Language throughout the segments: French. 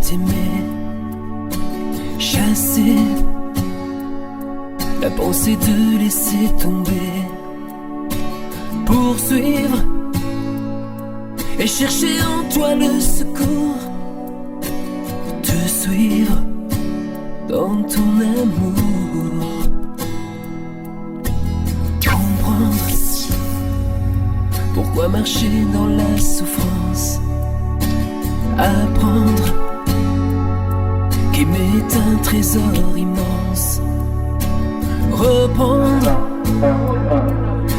t'aimer, chasser la pensée de laisser tomber, poursuivre et chercher en toi le secours, te suivre dans ton amour, comprendre pourquoi marcher dans la souffrance, apprendre qu'aimer est un trésor immense, reprendre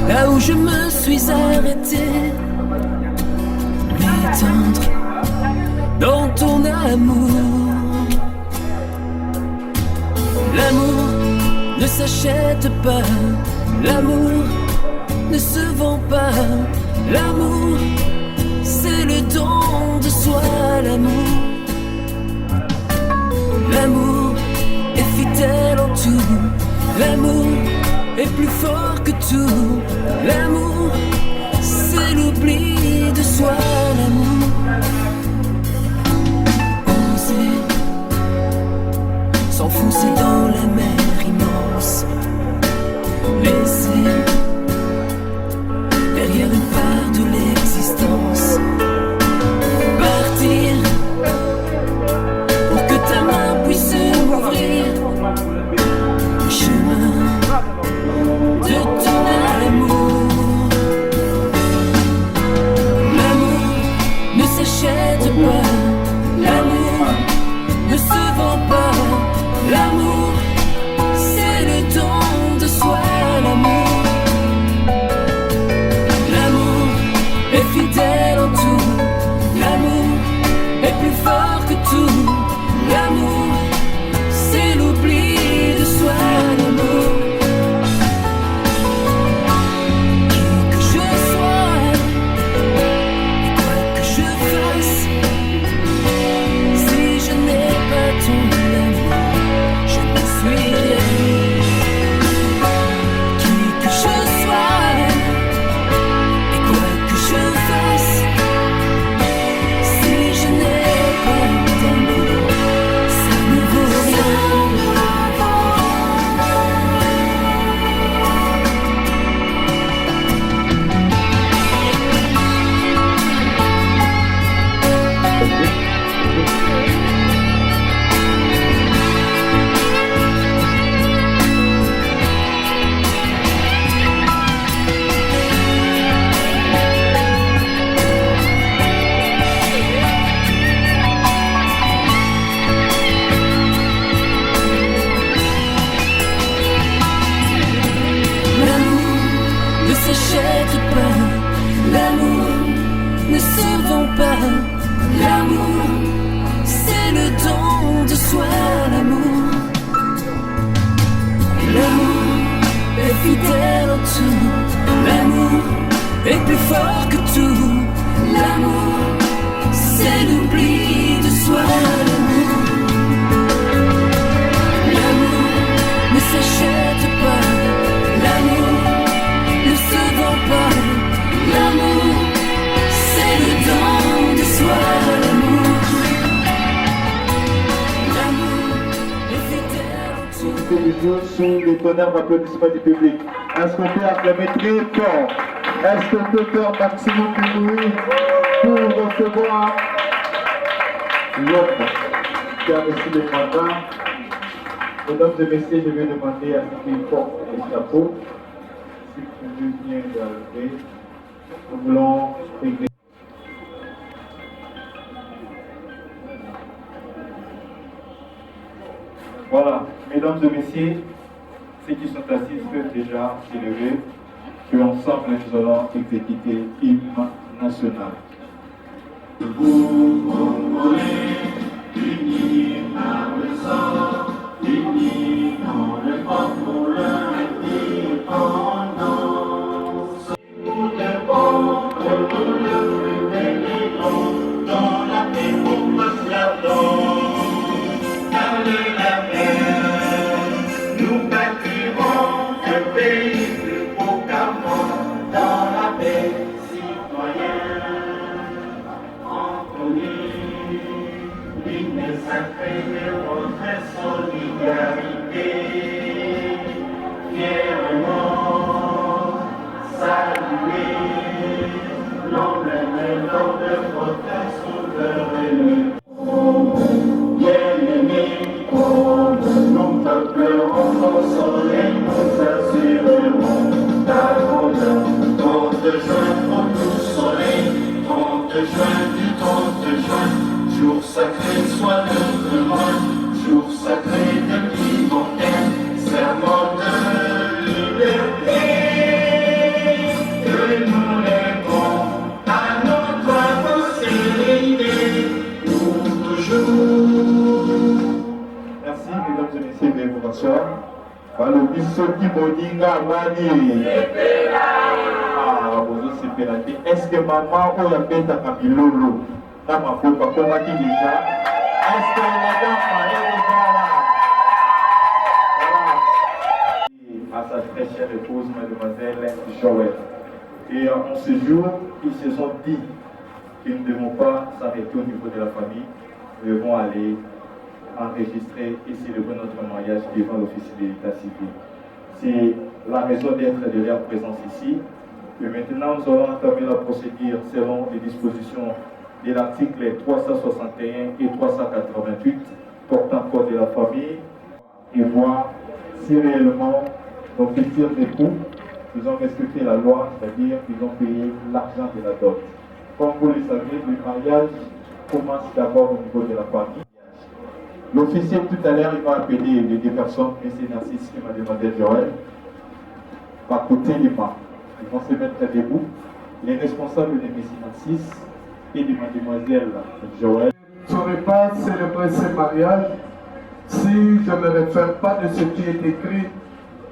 là où je me suis arrêté, m'étendre dans ton amour. L'amour ne s'achète pas, l'amour ne se vend pas, l'amour c'est le don de soi, l'amour. L'amour est fidèle en tout, l'amour est plus fort que tout, l'amour c'est l'oubli de soi, l'amour. Oser s'enfoncer dans la mer immense, laisser derrière une part de l'existence, partir pour que ta main puisse m'ouvrir le chemin de ton amour. L'amour ne s'achète pas, l'amour ne se vend pas, l'amour c'est le don de soi, l'amour. L'amour est fidèle en tout, l'amour est plus fort que tout, l'amour c'est l'oubli de soi, l'amour. Qui que je sois et quoi que je fasse, si je n'ai pas ton amour, je ne suis rien. Qui que je sois et quoi que je fasse, si je n'ai pas d'amour, ça ne vaut rien. L'amour ne s'achète pas, l'amour ne se vend pas, l'amour c'est le don de soi, l'amour. L'amour est fidèle en tout, l'amour est plus fort que tout, l'amour c'est l'oubli de soi, l'amour. L'amour ne s'achète pas, l'amour ne se vend pas, l'amour c'est le don de soi, l'amour. L'amour est fidèle en tout. Les jours sous les tonnerres d'applaudissements du public. Est-ce qu'on peut acclamer très fort? Est-ce qu'on peut faire maximum de bruit pour recevoir l'homme qui a reçu le mandat? Mesdames et messieurs, je vais demander à ce qu'il porte le chapeau. Si vous pouvez bien garder, nous voulons régler. Voilà, mesdames et messieurs, ceux qui sont assis peuvent déjà s'élever, puis ensemble nous allons exécuter l'hymne national. Vous, Congolais, unis par le sang, unis dans le corps pour l'indépendance. Pour le bon, pour le fruit des légions, dans la paix pour tous la danse. Par la paix, nous bâtirons un pays plus beau qu'avant, dans la paix citoyenne. Anthony. créer votre solidarité. Fièrement saluer l'emblème de votre souveraineté. Bien-aimés, nous t'appellerons consoler, nous assurerons ta bonheur. 30 juin, au tout soleil, 30 juin du 30 juin, jour sacré soit notre mois, jour sacré de l'immortel, serment de liberté. Que nous lèvons à notre postérité pour toujours. Merci, mesdames et messieurs, de vous rasseoir. Balobi soki moninga mani. Ah, bozo sepelate. Est-ce que maman oyo abetaka bilolo na maboka komaki déjà? Est-ce que madame est là? Voilà. À sa très chère épouse, mademoiselle Joël. Et en ce jour, ils se sont dit qu'ils ne devons pas s'arrêter au niveau de la famille. Nous devons aller enregistrer et célébrer notre mariage devant l'officier de l'état civil. C'est la raison d'être de leur présence ici. Et maintenant, nous allons entamer la procédure selon les dispositions de l'article 361 et 388 portant code de la famille et voir si réellement nos futurs époux, ils ont respecté la loi, c'est-à-dire qu'ils ont payé l'argent de la dot. Comme vous le savez, le mariage commence d'abord au niveau de la famille. L'officier tout à l'heure, il va appeler les deux personnes, M. Narcisse et Mme Joël, par côté des mains. Ils vont se mettre debout. Les responsables de M. Narcisse et de Mme Joël. Je ne saurais pas célébrer ce mariage si je ne me réfère pas de ce qui est écrit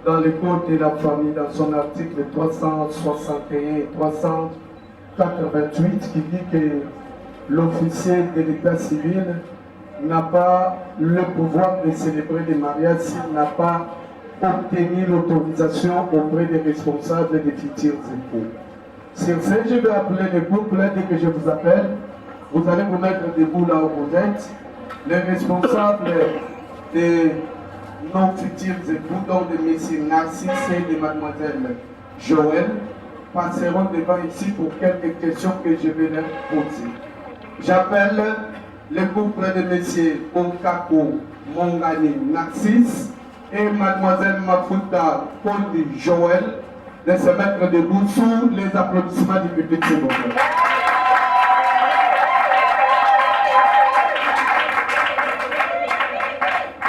dans le code de la famille, dans son article 361 et 388, qui dit que l'officier de l'état civil n'a pas le pouvoir de célébrer des mariages s'il n'a pas obtenu l'autorisation auprès des responsables des futurs époux. Sur ce, je vais appeler le couple. Dès que je vous appelle, vous allez vous mettre debout là où vous êtes. Les responsables de nos futurs époux, donc de M. Narcisse et de Mademoiselle Joël, passeront devant ici pour quelques questions que je vais leur poser. J'appelle le couple de M. Okako Mongani Narcisse et Mademoiselle Mafuta Kondi Joël de se mettre debout sous les applaudissements du public.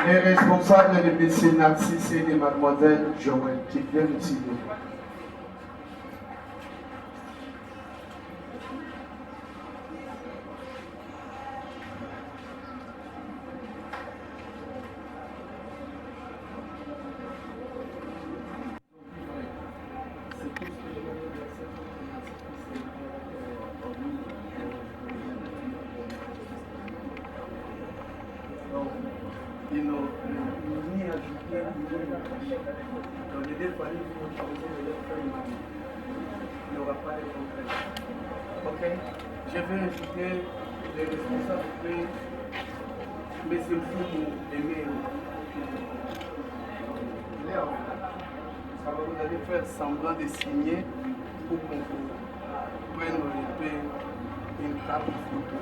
Les responsables de M. Narcisse et de Mademoiselle Joël qui viennent ici. Ok, je vais inviter les responsables de M. Foumou Aimé. Vous allez faire semblant de signer pour qu'on prenne une carte photo.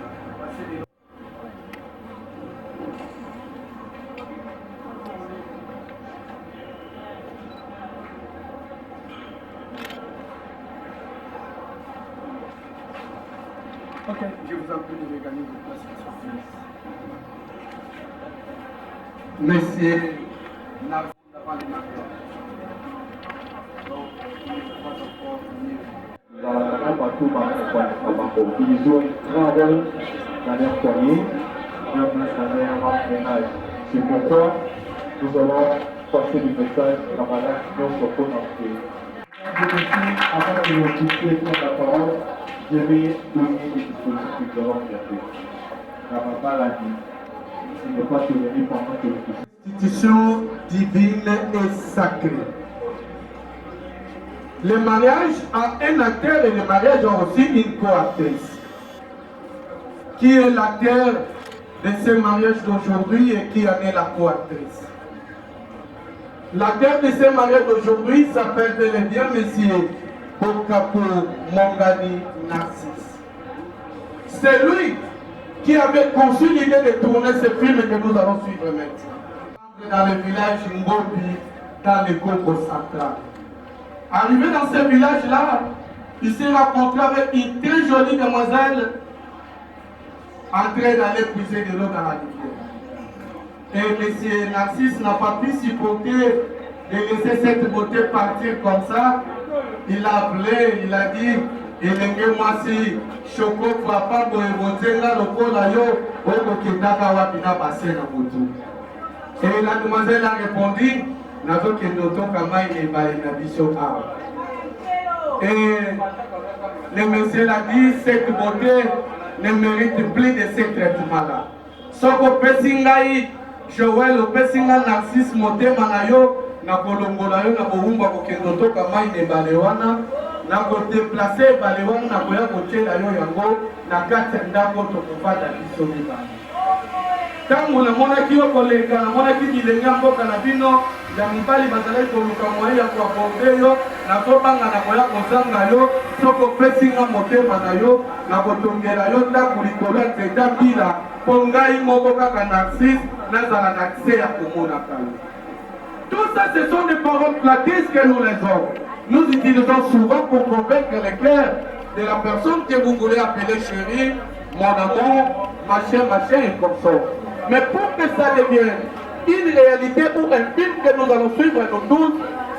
Ok, je vous en prie de regagner vos places. Monsieur Narcisse avant le mariage. Donc, il ne faut pas encore venir. Ils jouent un grand rôle dans leur foyer, même dans leur ménage. C'est pourquoi nous allons passer le message à Madame Nyonso Konampe. Avant de vous quitter la parole, je vais donner des dispositifs que nous avons fait. La maman l'a dit, ce n'est pas survenu pendant que le Institution divine et sacrée. Le mariage a un acteur et le mariage a aussi une co-actrice, qui est l'acteur de ce mariage d'aujourd'hui et qui en est la coactrice. La terre de ce mariage d'aujourd'hui s'appelle bel et bien Monsieur Bokapo Mongani Narcisse. C'est lui qui avait conçu l'idée de tourner ce film que nous allons suivre maintenant. Dans le village Ngobi, dans le Congo central. Arrivé dans ce village-là, il s'est rencontré avec une très jolie demoiselle en train d'aller puiser de l'eau dans la rivière. Et M. Narcisse n'a pas pu supporter de laisser cette beauté partir comme ça. Il a appelé, il a dit, Elenge Mwasi, Choko Papa Boevozenga Lokola Yo, Oko Ketaka Wapina Basse na Boutou. Et la demoiselle a répondu, Nazo Kendoto Kamai Nebae Nabisho Awa. Et le monsieur l'a dit, cette beauté ne mérite plus de ce traitement-là. Soko Pesingai, Joël, Pesinga Narcisse Motema Nayo, na kolongola yo na boumba kokendo toka mai ne balewana na ko déplacer balewana na koya kotiela yo yango na kati ya ndako tokofata biso mibale. Tangu namonaki yo koleka namonaki bilenge mboka na bino ya mibali bazalaki koluka moyen ya koaborde yo nazobanga na koya kozanga yo soko pesinga motema na yo na kotongela yo ndako likolo ya nzeta mbila mpo ngai moko kaka Narcisse nazala na accès ya komonaka yo. Tout ça, ce sont des paroles platistes que nous les avons. Nous utilisons souvent pour convaincre les cœurs de la personne que vous voulez appeler chérie, mon amour, machin et comme ça. Mais pour que ça devienne une réalité ou un film que nous allons suivre nous tous,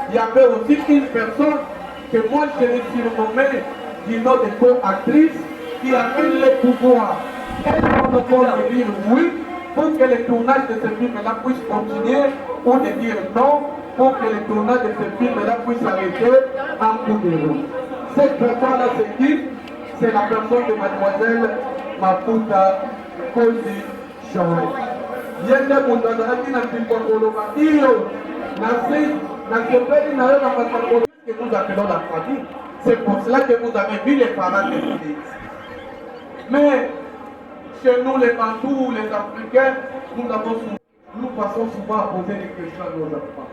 il y avait aussi une personne que moi je l'ai surnommée du nom de co-actrice qui avait le pouvoir. Elle va dire oui pour que le tournage de ce film-là puisse continuer ou de dire non pour que le tournage de ce film-là puisse s'arrêter en coup de roue. Cette personne-là, c'est qui? C'est la personne de mademoiselle Maputa Kozi Joël. Yende Mundazaraki na Pimpokoloba Iyo, na Sepeli na yo na Patakolo que nous appelons la famille. C'est pour cela que vous avez vu les parents de l'Église. Mais chez nous, les Bantous, les Africains, nous passons souvent à poser des questions à nos enfants.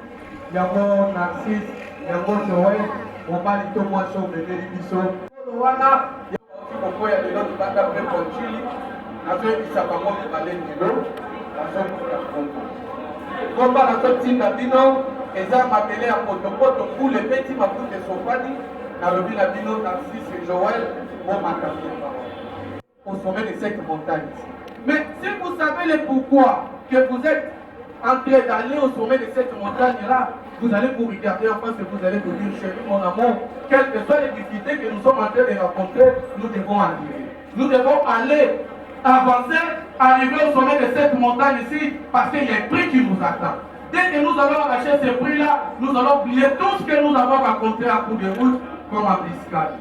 Yango Narcisse, Yango Joël, on va lui dire moi sur le bébé biso. Wana, il y a aussi beaucoup de gens qui vont t'appeler pour Chili. Avec qui ça va monter dans les niveaux, la zone pour la Congo. Comme par la sortie d'Abino, et ça m'a appelé à Potopoto pour les petits mapous de Sofani, dans le ville d'Abino, Narcisse et Joël, on m'a appelé au sommet de cette montagne. Mais si vous savez le pourquoi que vous êtes en train d'aller au sommet de cette montagne-là, vous allez vous regarder en face et vous allez vous dire, chérie, mon amour, quelles que soient les difficultés que nous sommes en train de rencontrer, nous devons arriver. Nous devons aller, avancer, arriver au sommet de cette montagne ici, parce qu'il y a un prix qui nous attend. Dès que nous allons arracher ce prix-là, nous allons oublier tout ce que nous avons rencontré à coup de route comme embuscade.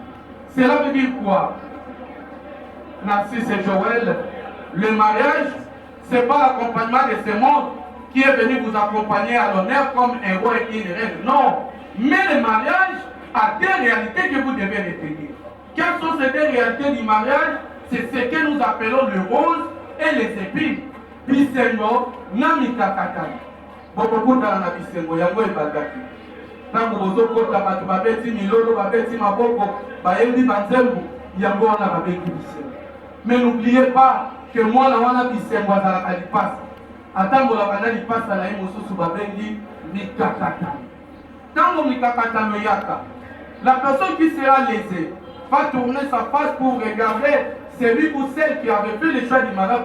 Cela veut dire quoi? Narcisse et Joël, le mariage, ce n'est pas l'accompagnement de ce monde qui est venu vous accompagner à l'honneur comme un roi et une reine. Non. Mais le mariage a des réalités que vous devez retenir. Quelles sont ces deux réalités du mariage? C'est ce que nous appelons le rose et les épines. Bisengo, namikakatani. Bokokutana na bisengo, yango ebadaki. Tango bozokota bato babeti milolo, babeti maboko, bayebi banzembu, yango wana babeki bisengo. Mais n'oubliez pas que moi, la wana bisengo azalaka lipasa. Atango la kana lipasa na ye mosusu babengi mikakatani. Tango mikakatani yaka, la personne qui sera lésée va tourner sa face pour regarder celui ou celle qui avait fait le choix du mariage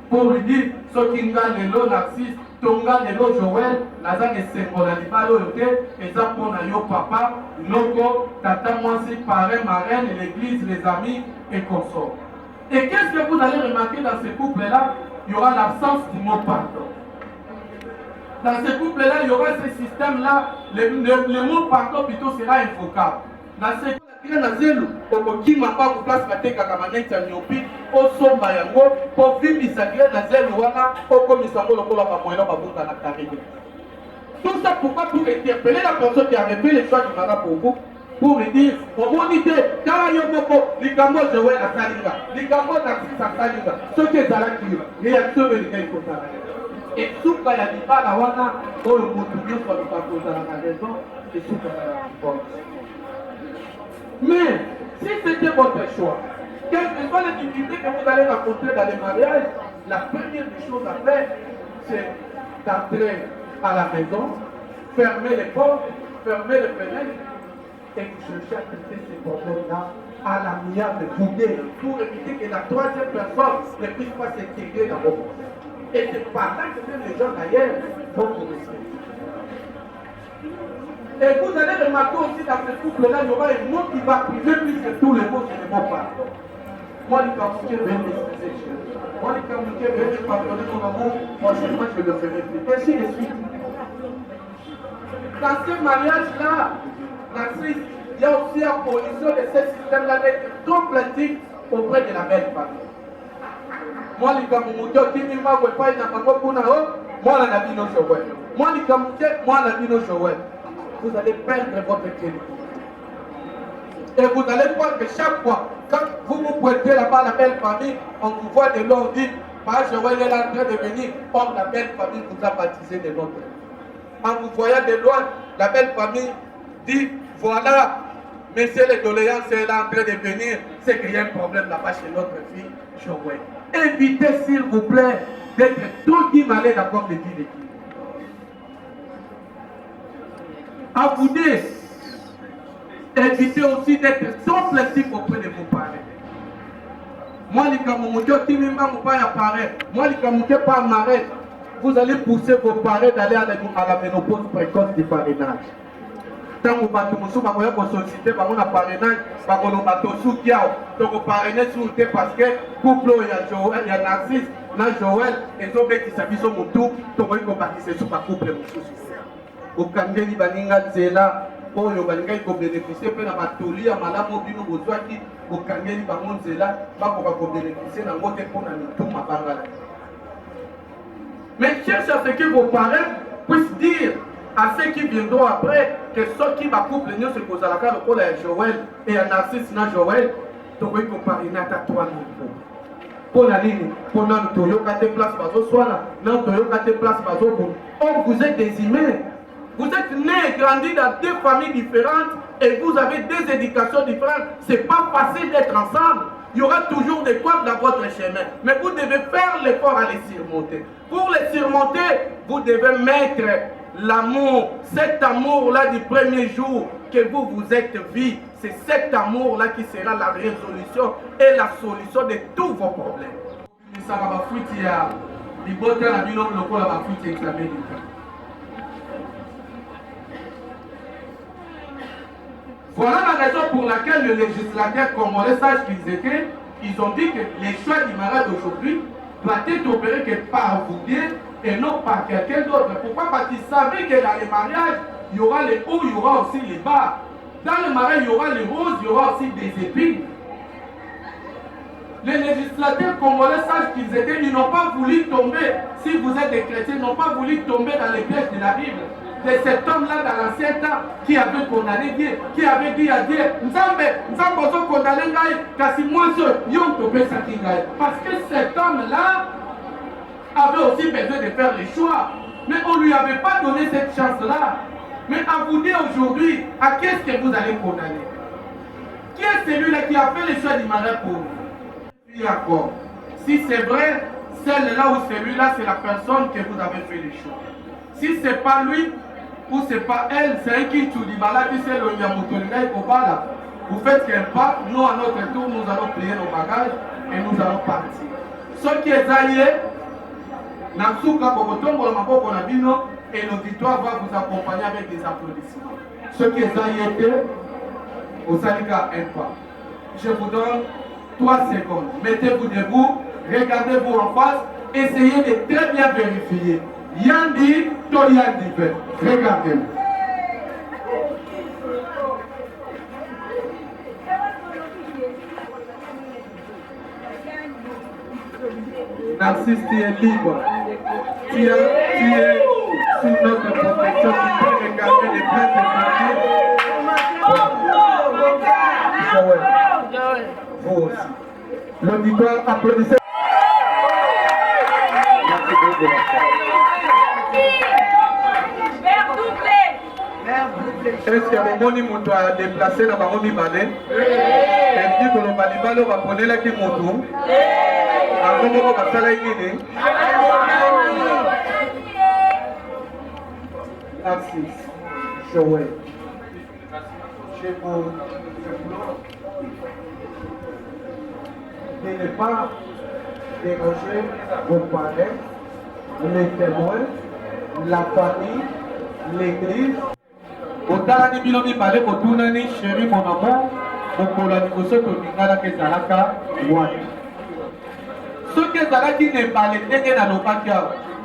pour lui dire ce qui nga lelo Narcisse, tonga lelo Joël, naza ne sembola libalo yote, eza pona yo papa, loko, tata mwasi, parrain, marraine, l'église, les amis et consorts. Et qu'est-ce que vous allez remarquer dans ce couple-là? Il y aura l'absence du mot pardon. Dans ce couple-là, il y aura ce système-là, le mot pardon plutôt sera invocable. Dans ce couple-là, okoki mapa ko place bateka kamaneti ya nyopi osomba yango po vimisa kile na zelu wana okomisa ngolo kola ba moyela babunga na carré. Tout ça pourquoi pour interpeller la personne qui avait fait le choix du mariage pour vous pour lui dire, au monité, car Yomoko, Ligambo Joël à Saliva, Ligambo Narcisse à Saliva, ce qui est à la cure, réaction et les gars. Et Souka Yadiba, la Wana, pour le Moutounion, soit le parcours à la raison, et Souka Yadiba. Mais, si c'était votre choix, quelles que soient les difficultés que vous allez rencontrer dans les mariages, la première des choses à faire, c'est d'entrer à la maison, fermer les portes, fermer les fenêtres, et chercher à traiter ces problèmes-là à l'amiable, pour éviter que la troisième personne ne puisse pas s'intégrer dans vos problèmes. Et c'est par là que même les gens d'ailleurs vont progresser. Et vous allez remarquer aussi dans ce couple-là, il y aura un mot qui va priver plus que tous les mots qui ne vont pas. Moi, les Camerounais veulent m'excuser. Moi, les Camerounais veulent me pardonner mon amour. Franchement, je ne le ferai plus. Ainsi de suite. Dans ce mariage-là, il y a aussi la position de ce système-là d'être complétif auprès de la belle famille. Moi, les Camerounais, qui ne m'ont pas eu moi, la Nabino Joël. Moi, les Camerounais, moi, la Nabino Joël. Vous allez perdre votre crédit. Et vous allez voir que chaque fois, quand vous vous pointez là-bas la belle famille, on vous voit de l'eau, on dit, Joël est en train de venir, or la belle famille vous a baptisé de notre nom. En vous voyant de loin, la belle famille dit, voilà, monsieur les doléances est là en train de venir, c'est qu'il y a un problème là-bas chez notre fille, Joël. Évitez s'il vous plaît d'être tout malade d'accord de dire. À vous dire, évitez aussi d'être complétif auprès de vos parents. Moi, les Camerounais, qui ne pas apparaître, moi, les Camerounais, pas m'arrêter, vous allez pousser vos parents d'aller à la ménopause précoce du parrainage. Tant que vous avez sollicité par un parrainage, par un bateau qui a donc parrainé sur le parce que couple, il y a Narcisse, Joël, et donc qui s'habille sur mon tour, donc il faut baptiser sur ma couple. Au Kandeli Baninga Zela, pour le Baninga, il faut bénéficier de la matoulie, à Malamo Bino Bozouaki, au Kandeli Bangon Zela, pas pour bénéficier d'un côté pour la tout ma bangala. Mais cherchez à ce que vos parents puissent dire à ceux qui viendront après que ceux qui va couple nous se posent à la carte pour la Joël et à Narcisse na Joël, donc il faut parler à toi pour la ligne, pour notre Toyo Kate place Bazo Soala, notre Toyo Kate place Bazo Boum. Or vous êtes des humains. Vous êtes nés et grandis dans deux familles différentes et vous avez deux éducations différentes. Ce n'est pas facile d'être ensemble. Il y aura toujours des couacs dans votre chemin. Mais vous devez faire l'effort à les surmonter. Pour les surmonter, vous devez mettre l'amour, cet amour-là du premier jour que vous vous êtes vu. C'est cet amour-là qui sera la résolution et la solution de tous vos problèmes. Voilà la raison pour laquelle le législateur congolais, sache qu'ils étaient, ils ont dit que les choix du mariage d'aujourd'hui doivent être opérés que par vous deux et non par quelqu'un d'autre. Pourquoi? Parce qu'ils savaient que dans les mariages, il y aura les hauts, il y aura aussi les bas. Dans le mariage, il y aura les roses, il y aura aussi des épines. Les législateurs congolais sachent qu'ils étaient, ils n'ont pas voulu tomber, si vous êtes des chrétiens, ils n'ont pas voulu tomber dans les pièges de la Bible. De cet homme-là dans l'ancien temps qui avait condamné Dieu, qui avait dit à Dieu, Nzambe condamné Ngaï, kasi moi je yon topé saki Ngaï. Parce que cet homme-là avait aussi besoin de faire les choix. Mais on ne lui avait pas donné cette chance-là. Mais à vous dire aujourd'hui, à qu'est-ce que vous allez condamner? Qui est celui-là qui a fait les choix du mariage pour vous? Puis encore, si c'est vrai, celle-là ou celui-là, c'est la personne que vous avez fait les choix. Si ce n'est pas lui, ou ce n'est pas elle, c'est un qui tout dit, c'est le Yamoutolina et Kobala. Vous faites qu'un pas, nous à notre tour, nous allons plier nos bagages et nous allons partir. Ce qui est aillé, Natsuka Bokotongo, le Maboko Nabino, et l'auditoire va vous accompagner avec des applaudissements. Ce qui est aillé, au Salika un pas. Je vous donne 3 secondes. Mettez-vous debout, regardez-vous en face, essayez de très bien vérifier. Yandi, Toyandi, regardez-vous. Narcisse, tu es libre. Tu es sous notre protection. Tu peux regarder les places de famille. l'auditoire. Applaudissez. Merci beaucoup. Est-ce que Momoni Moutou a déplacé dans Baromi Balé? Et puis que le Balibalo va prendre la Kimotou. Avant de passer la Guinée. Narcisse, Joël, je vous de ne pas déranger vos parents, les témoins, la famille, l'église. Otala ni bilo mi parler pour tout nani chéri mon amour, mon colani ko so to ngala ke zalaka wani. Ce que zalaki ne parle ndenge na lopakia,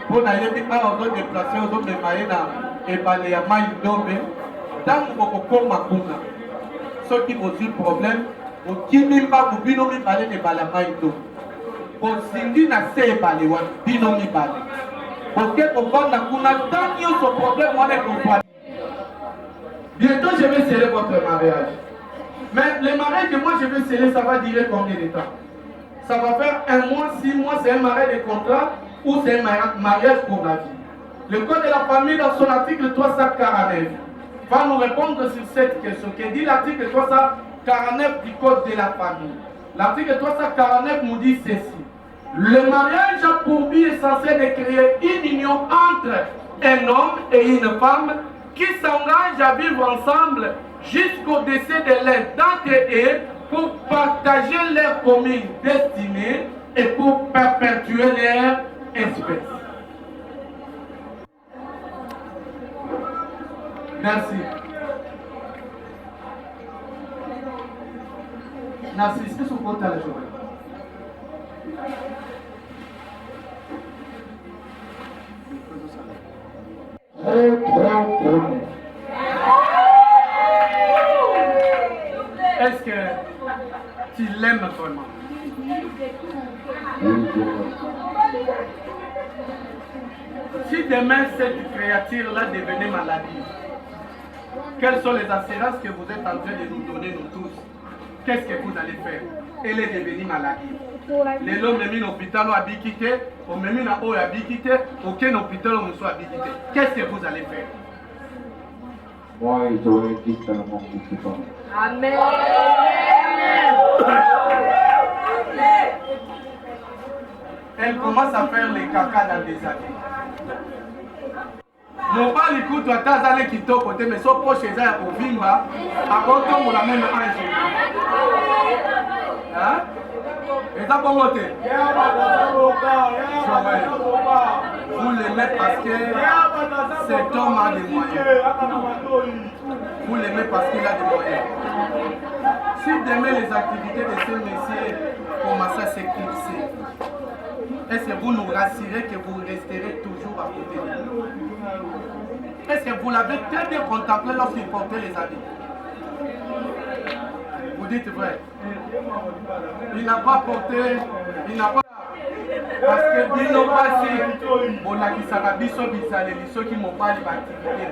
pour na yebi a ozo déplacer ozo me maena et parler ya mai ndombe, tant ko koma kuna. Ce qui pose problème, au kimi mba ko bino mi parler ne bala mai ndombe. Ko sindi na se parler wa bino mi parler. Parce que pour vendre kuna tant yo ce problème wana ko. Bientôt, je vais sceller votre mariage. Mais le mariage que moi je vais sceller, ça va durer combien de temps? Ça va faire 1 mois, 6 mois, c'est un mariage de contrat ou c'est un mariage pour la vie. Le Code de la famille, dans son article 349, va nous répondre sur cette question. Que dit l'article 349 du Code de la famille? L'article 349 nous dit ceci. Le mariage a pour but essentiel de créer une union entre un homme et une femme qui s'engagent à vivre ensemble jusqu'au décès de l'un d'entre eux pour partager leur commune destinée et pour perpétuer leur espèce. Merci. Narcisse, qu'est-ce qu'on compte à la journée? Est-ce que tu l'aimes vraiment? Si demain cette créature-là devenait maladie, quelles sont les assurances que vous êtes en train de nous donner, nous tous? Qu'est-ce que vous allez faire? Elle est devenue maladie. Les hommes mis l'hôpital à Bikité, on met mis à Bikité, aucun hôpital on soit à Bikité. Qu'est-ce que vous allez faire? Moi, j'aurais dit tellement de temps. Amen. Elle commence à faire les caca dans des années. Mon père écoute à Tazale qui t'a côté, mais son proche est à Ovimba, à Rotom ou la même ange. Hein? Et ça pour voter? Vous l'aimez parce que cet homme a des moyens. Vous l'aimez parce qu'il a des moyens. Si demain les activités de ce monsieur commencent à s'éclipser, est-ce que vous nous rassurez que vous resterez toujours à côté de nous? Est-ce que vous l'avez très bien contemplé lorsqu'il portait les habits? Vous dites vrai. Il n'a pas porté, il n'a pas... Parce que Bino Passi, on a qui s'arabiso bizaleli, ceux qui m'ont pas l'activité.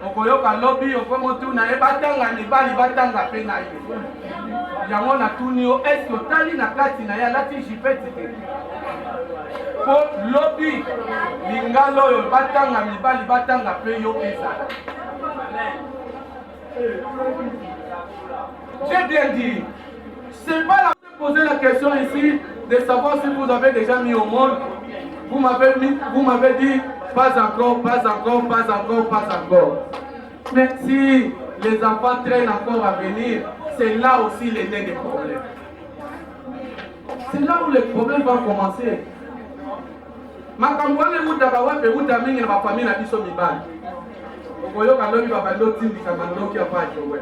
Okoyoka lobby, okomotu na ebatanga libali batanga pe na yo. Yango na tunio, est-ce que tali na kati na ya lati jipeti te? Po lobby, lingalo yo batanga libali batanga pe yo ezala. J'ai bien dit, c'est pas la peine de poser la question ici de savoir si vous avez déjà mis au monde. Vous m'avez dit pas encore, pas encore, pas encore, pas encore. Mais si les enfants traînent encore à venir, c'est là aussi les nez des problèmes. C'est là où les problèmes vont commencer. Ma campagne où d'abord et où d'amine ma famille n'a pas mis balle. Au voyage quand l'homme va l'autre type de camarade qui a pas joué.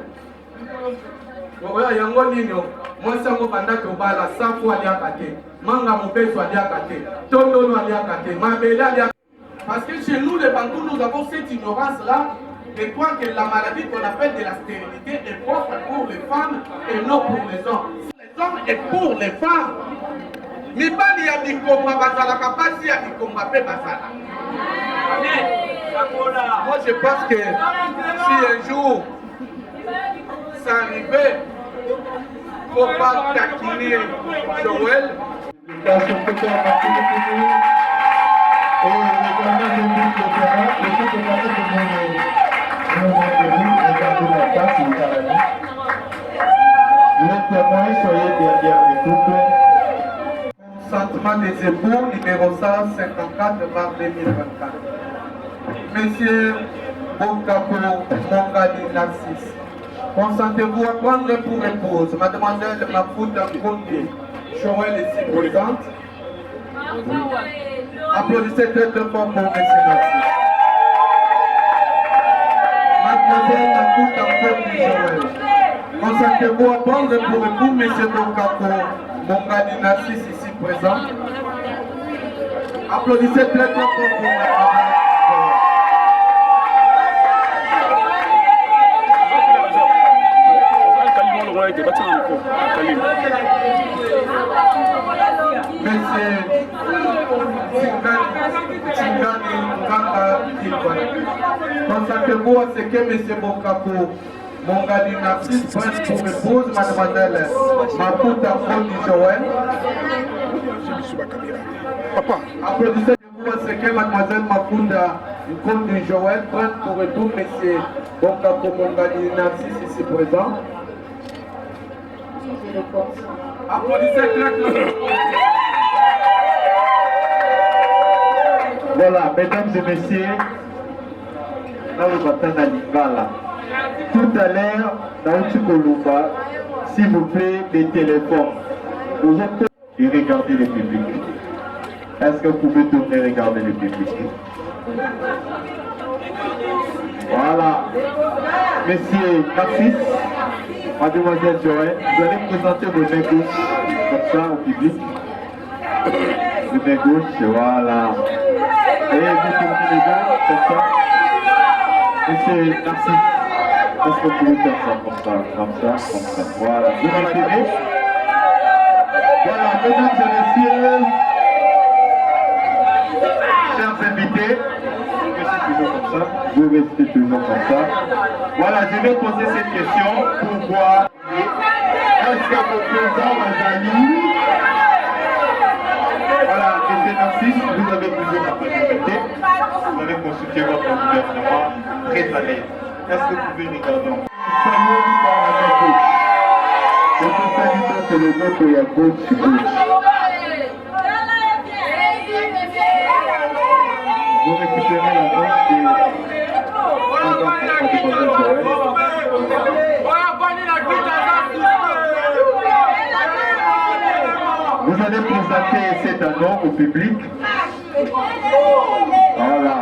Oya yango nino mwasi yango banda tobala safu ali akate manga mopeso ali akate tondolo ali akate mabele ali akate. Parce que chez nous les Bantous nous avons cette ignorance là de croire que la maladie qu'on appelle de la stérilité est propre pour les femmes et non pour les hommes. Les hommes et pour les femmes. Mibali ya bikomba basala kapasi ya bikomba pe basala. Moi je pense que si un jour ça arrivait, faut pas taquiner Joël. La secrétaire Martinique et également l'équipe de terrain, l'équipe de terrain de mon regardez la place, il est à la nuit. Les témoins, soyez derrière les couples. Consentement des époux, numéro 154 par 2024. Monsieur Bokako Mongadi Narcisse, consentez-vous à prendre pour épouse Mademoiselle Mafouda Kondi Joël est ici présente. Applaudissez très fort pour Monsieur Narcisse. Mademoiselle Mafouda Kondi Joël, consentez-vous à prendre pour époux Monsieur Bokako Mongadi Narcisse ici présent. Applaudissez très fort pour Mademoiselle. Monsieur Tsingani Nganga Kilbana, consacrez-vous à ce que M. Bokako Mongadi Narcisse prenne pour épouse Mademoiselle Maputa Fondi Joël. Applaudissez-vous à ce que Mademoiselle Maputa Fondi Joël prenne pour épouse M. Bokako Mongadi Narcisse ici présent. Applaudissez très. Voilà, mesdames et messieurs, dans le bâton d'Alibala. Tout à l'heure, dans le Kolumba, s'il vous plaît, des téléphones. Vous êtes et regardez le public. Est-ce que vous pouvez tourner regarder le public? Voilà. Monsieur Narcisse, Mademoiselle Joël, vous allez présenter vos mains gauches, comme ça, au public. Vos mains gauches, voilà. Et vous tournez les deux, comme ça. Monsieur Narcisse, est-ce que vous pouvez faire ça, comme ça, comme ça, comme ça. Voilà. Vous m'entendez? Voilà, mesdames et messieurs, chers invités, vous restez toujours comme ça. Voilà, je vais poser cette question pour voir. Est-ce que vos présents, Mazali? Voilà, M. Narcisse, vous avez toujours la majorité. Vous allez consulter votre gouvernement très à l'aise. Est-ce que vous pouvez regarder en salut par la main gauche. Je peux saluer que le nôtre est à gauche. Vous récupérez la main Vous allez présenter cet anneau au public. Voilà.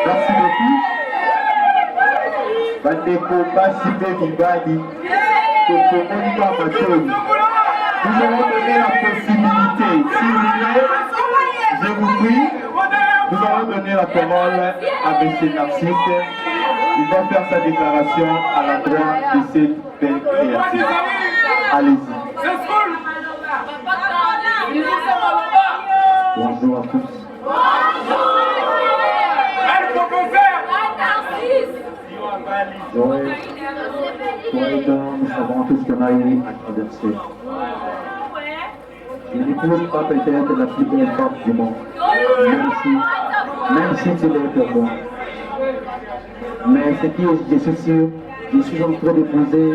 Merci beaucoup. Bandeko Basibe Mibali, Kokomoni Matoni. Nous allons donner la possibilité, s'il vous plaît, je vous prie, nous allons donner la parole à M. Narcisse. Il va faire sa déclaration à l'endroit de cette belle créature. Allez-y. Bonjour à tous. Joël, nous savons tout ce qu'on a eu à traverser. Je n'épouse pas peut-être la plus belle femme du monde, même si tu l'es pour moi. Mais ce qui est, je suis sûr, je suis en train d'épouser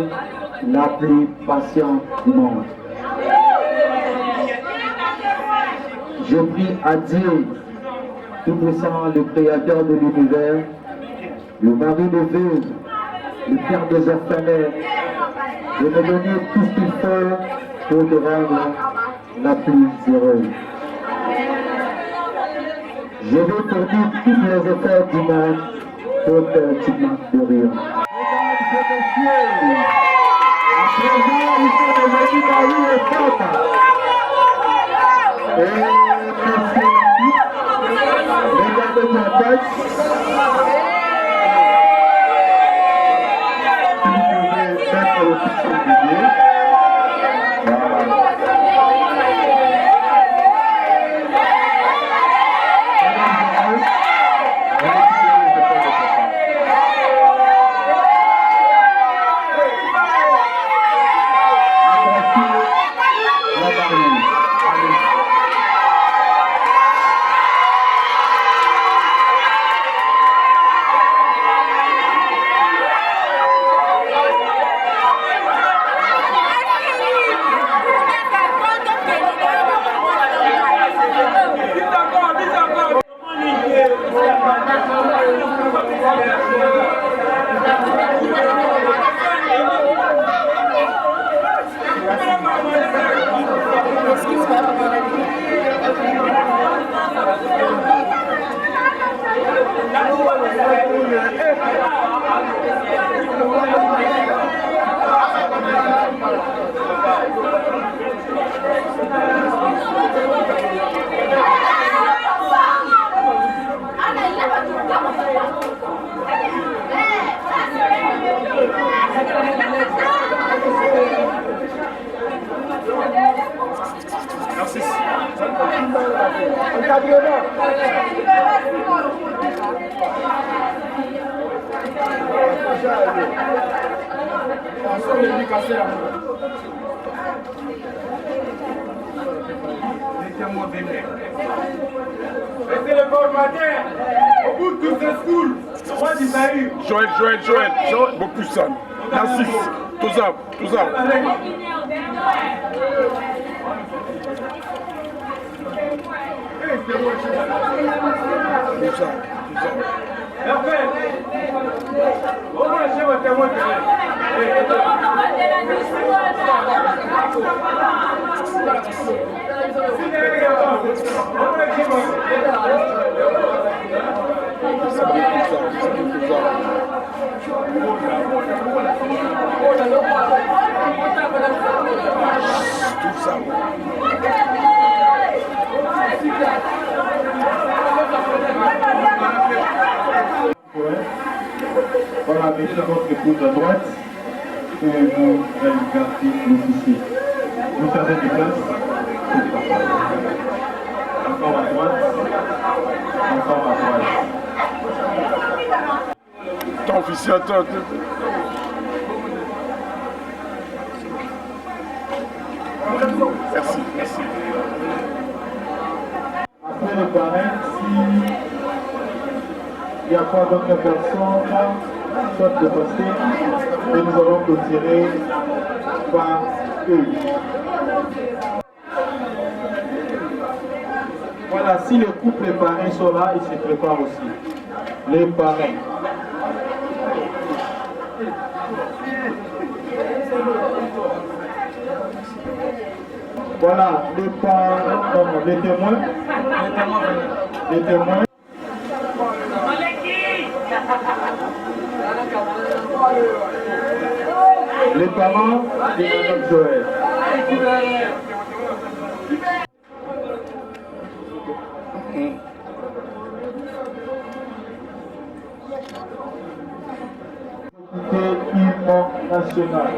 la plus patiente du monde. Je prie à Dieu, Tout-Puissant, le Créateur de l'univers, le mari des veuves, le Père des orphelins, de me donner tout ce qu'il faut pour te rendre la plus heureuse. Je vais tourner tous les efforts du monde pour que tu manques de rire. Mesdames et messieurs, à présent, ils sont devenus dans le papa. Et merci. Regardez ma tête. Si vous pouvez mettre le fichier vidéo. Restez le formateur au bout de toutes ces schools. Joël, beaucoup ça. Narcisse, tout ça. Voilà, mettez votre écoute à droite et vous regardez l'officier. Vous servez de place. Encore à droite. Encore à droite. Attends, officier, attends. Merci. Après le parrain, s'il n'y a pas d'autres personnes, soit de passer, et nous allons clôturer par eux. Voilà, si le couple parrain sont là, ils se préparent aussi. Les parrains. Voilà, les témoins. Les témoins. Les parents de Mme Joël. Hymne national.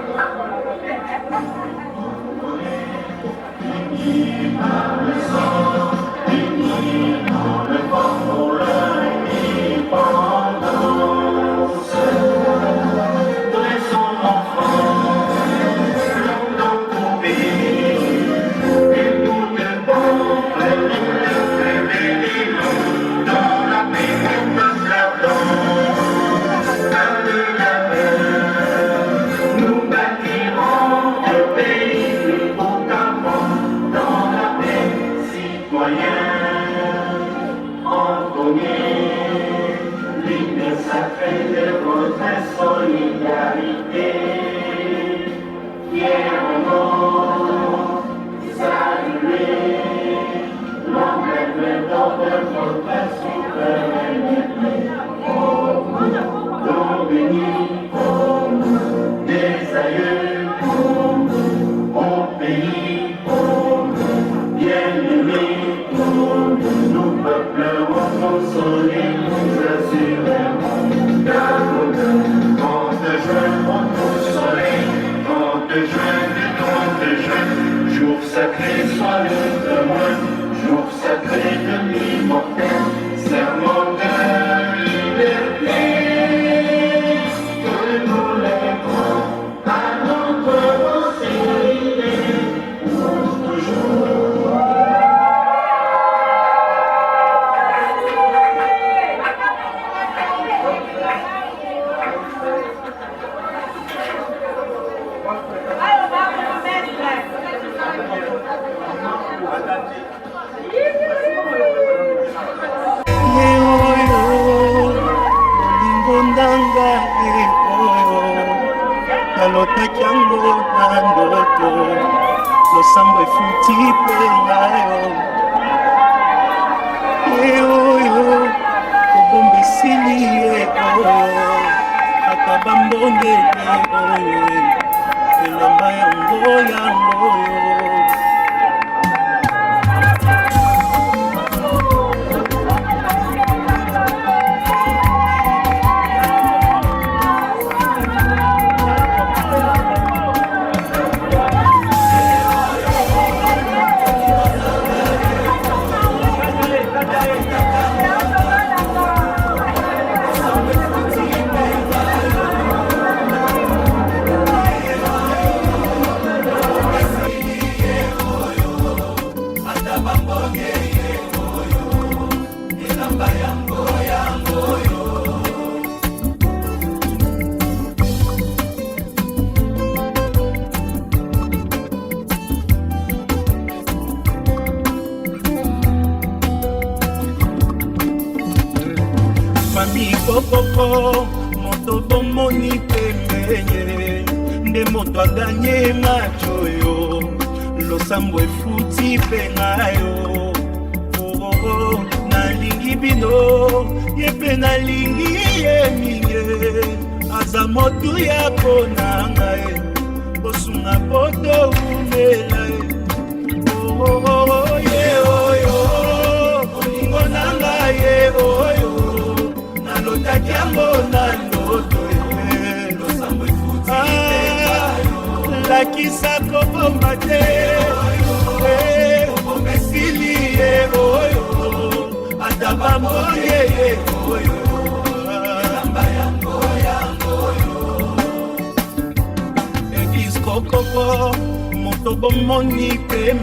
Jour sacré soit le témoin, jour sacré de l'immortel, serment de liberté, que nous lèverons à notre possibilité pour toujours. nalotaki yango na ndoto losambo efuti mpe nayo ye oyo kobomba esili ye oyo ata bambondele oyo elamba yango oyo fami kokoko moto bomoni pembenye nde moto aganye match oyo losambo efuti mpe ngayo nalingi bino ye mpe nalingi ye mingi aza motu ya pona ngai kosunga poto umela ye oyo olingo na ngai ye oyo nalotaki yango na ndoto losambo efuti lakisa kobomba te obomesili ye oyo ata bambonye ye oyo elamba yango ebiskokoko moto bomoni pe